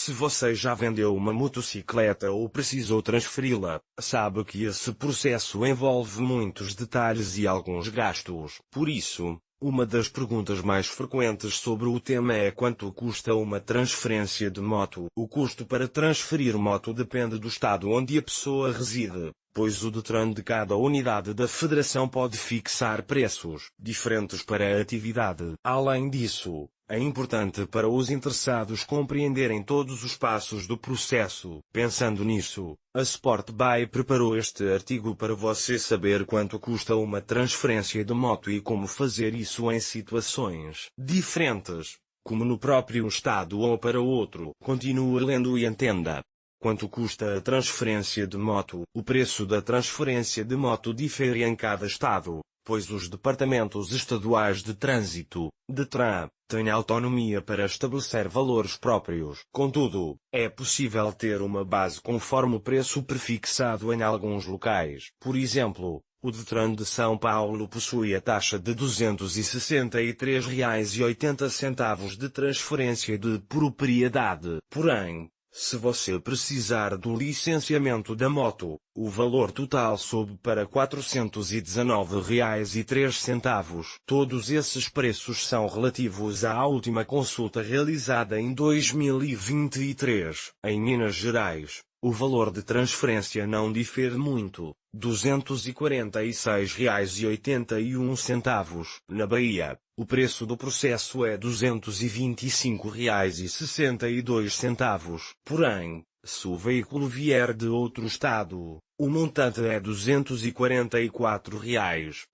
Se você já vendeu uma motocicleta ou precisou transferi-la, sabe que esse processo envolve muitos detalhes e alguns gastos. Por isso, uma das perguntas mais frequentes sobre o tema é quanto custa uma transferência de moto. O custo para transferir moto depende do estado onde a pessoa reside, pois o Detran de cada unidade da federação pode fixar preços diferentes para a atividade. Além disso, é importante para os interessados compreenderem todos os passos do processo. Pensando nisso, a Sportbuy preparou este artigo para você saber quanto custa uma transferência de moto e como fazer isso em situações diferentes, como no próprio estado ou para outro. Continue lendo e entenda. Quanto custa a transferência de moto? O preço da transferência de moto difere em cada estado, pois os departamentos estaduais de trânsito, Detran, têm autonomia para estabelecer valores próprios. Contudo, é possível ter uma base conforme o preço prefixado em alguns locais. Por exemplo, o Detran de São Paulo possui a taxa de R$ 263,80 de transferência de propriedade. Porém, se você precisar do licenciamento da moto, o valor total sobe para R$ 419,03. Todos esses preços são relativos à última consulta realizada em 2023. Em Minas Gerais, o valor de transferência não difere muito, R$ 246,81. Na Bahia, o preço do processo é R$ 225,62. Porém, se o veículo vier de outro estado, o montante é R$ 244.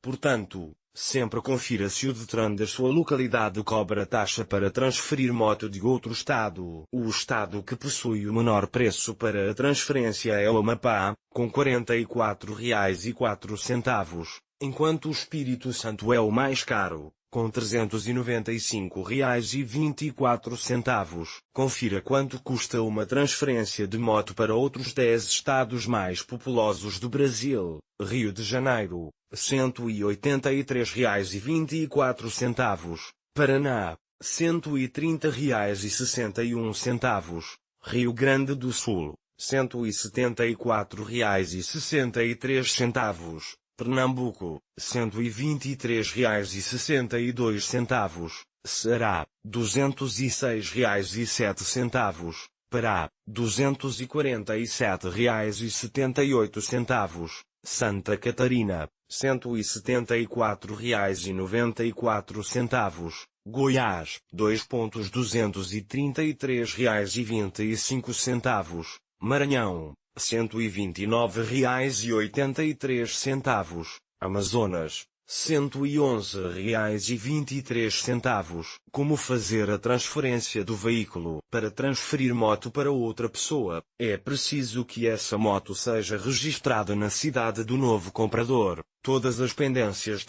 Portanto, sempre confira se o Detran da sua localidade cobra taxa para transferir moto de outro estado. O estado que possui o menor preço para a transferência é o Amapá, com R$ 44,04, enquanto o Espírito Santo é o mais caro, com R$ 395,24. Confira quanto custa uma transferência de moto para outros 10 estados mais populosos do Brasil. Rio de Janeiro, R$ 183,24. Paraná, R$ 130,61. Rio Grande do Sul, R$ 174,63. Pernambuco, R$ 123,62. Ceará, R$ 206,07. Pará, R$ 247,78. Santa Catarina, R$ 174,94. Goiás, R$ 2.233,25. Maranhão, R$ 129,83. Amazonas, R$ 111,23. Como fazer a transferência do veículo? Para transferir moto para outra pessoa, é preciso que essa moto seja registrada na cidade do novo comprador. Todas as pendências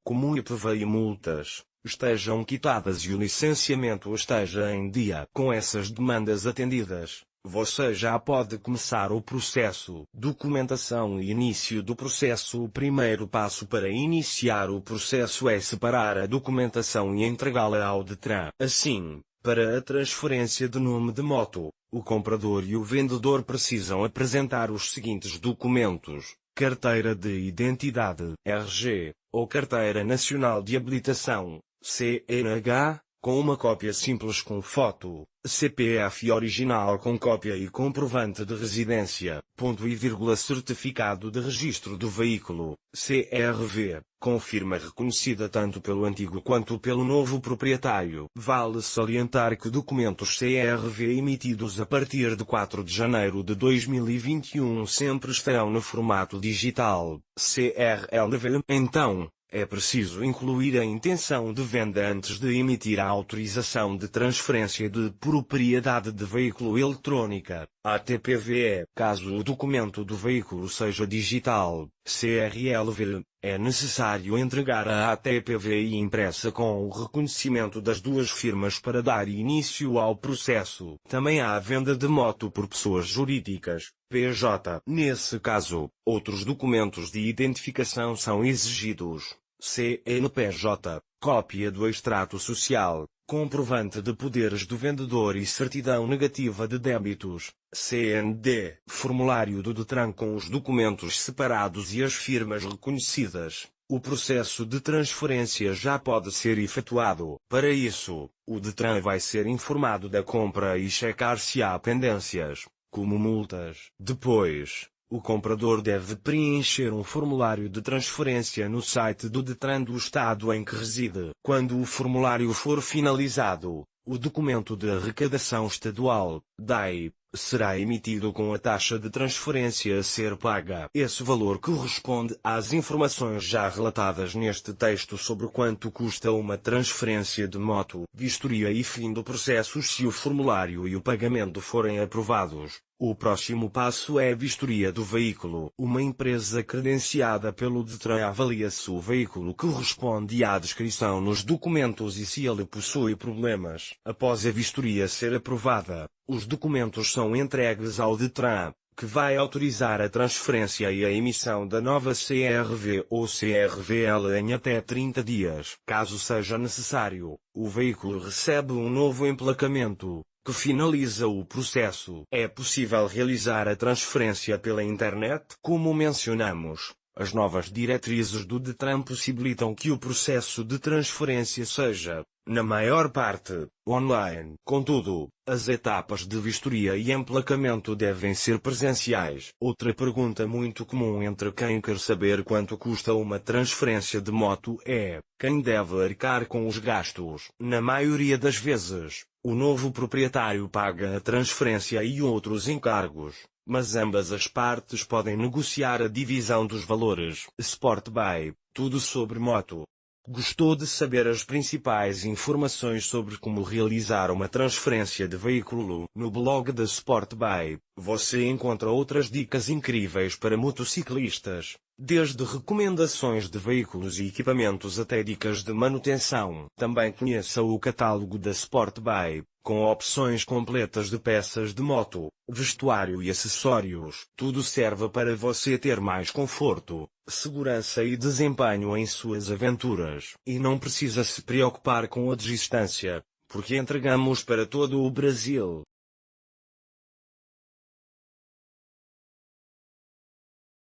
como IPVA e multas estejam quitadas e o licenciamento esteja em dia. Com essas demandas atendidas, você já pode começar o processo. Documentação e início do processo. O primeiro passo para iniciar o processo é separar a documentação e entregá-la ao Detran. Assim, para a transferência de nome de moto, o comprador e o vendedor precisam apresentar os seguintes documentos: Carteira de Identidade, RG, ou Carteira Nacional de Habilitação, CNH, com uma cópia simples com foto, CPF original com cópia e comprovante de residência, ponto e vírgula, certificado de registro do veículo, CRV, com firma reconhecida tanto pelo antigo quanto pelo novo proprietário. Vale salientar que documentos CRV emitidos a partir de 4 de janeiro de 2021 sempre estarão no formato digital, CRLV. Então, é preciso incluir a intenção de venda antes de emitir a autorização de transferência de propriedade de veículo eletrônica, ATPVE. Caso o documento do veículo seja digital, CRLV, é necessário entregar a ATPVI impressa com o reconhecimento das duas firmas para dar início ao processo. Também há a venda de moto por pessoas jurídicas, PJ. Nesse caso, outros documentos de identificação são exigidos: CNPJ, cópia do extrato social, comprovante de poderes do vendedor e certidão negativa de débitos, CND, formulário do Detran com os documentos separados e as firmas reconhecidas. O processo de transferência já pode ser efetuado. Para isso, o Detran vai ser informado da compra e checar se há pendências, como multas. Depois, o comprador deve preencher um formulário de transferência no site do Detran do estado em que reside. Quando o formulário for finalizado, o documento de arrecadação estadual, DAI, será emitido com a taxa de transferência a ser paga. Esse valor corresponde às informações já relatadas neste texto sobre quanto custa uma transferência de moto, vistoria e fim do processo se o formulário e o pagamento forem aprovados. O próximo passo é a vistoria do veículo. Uma empresa credenciada pelo Detran avalia se o veículo corresponde à descrição nos documentos e se ele possui problemas. Após a vistoria ser aprovada, os documentos são entregues ao Detran, que vai autorizar a transferência e a emissão da nova CRV ou CRVL em até 30 dias. Caso seja necessário, o veículo recebe um novo emplacamento, que finaliza o processo. É possível realizar a transferência pela internet? Como mencionamos, as novas diretrizes do Detran possibilitam que o processo de transferência seja, na maior parte, online. Contudo, as etapas de vistoria e emplacamento devem ser presenciais. Outra pergunta muito comum entre quem quer saber quanto custa uma transferência de moto é: quem deve arcar com os gastos? Na maioria das vezes, o novo proprietário paga a transferência e outros encargos, mas ambas as partes podem negociar a divisão dos valores. Sport Buy, tudo sobre moto. Gostou de saber as principais informações sobre como realizar uma transferência de veículo? No blog da Sport Buy, você encontra outras dicas incríveis para motociclistas, desde recomendações de veículos e equipamentos até dicas de manutenção. Também conheça o catálogo da Sport Buy, com opções completas de peças de moto, vestuário e acessórios. Tudo serve para você ter mais conforto, segurança e desempenho em suas aventuras. E não precisa se preocupar com a distância, porque entregamos para todo o Brasil.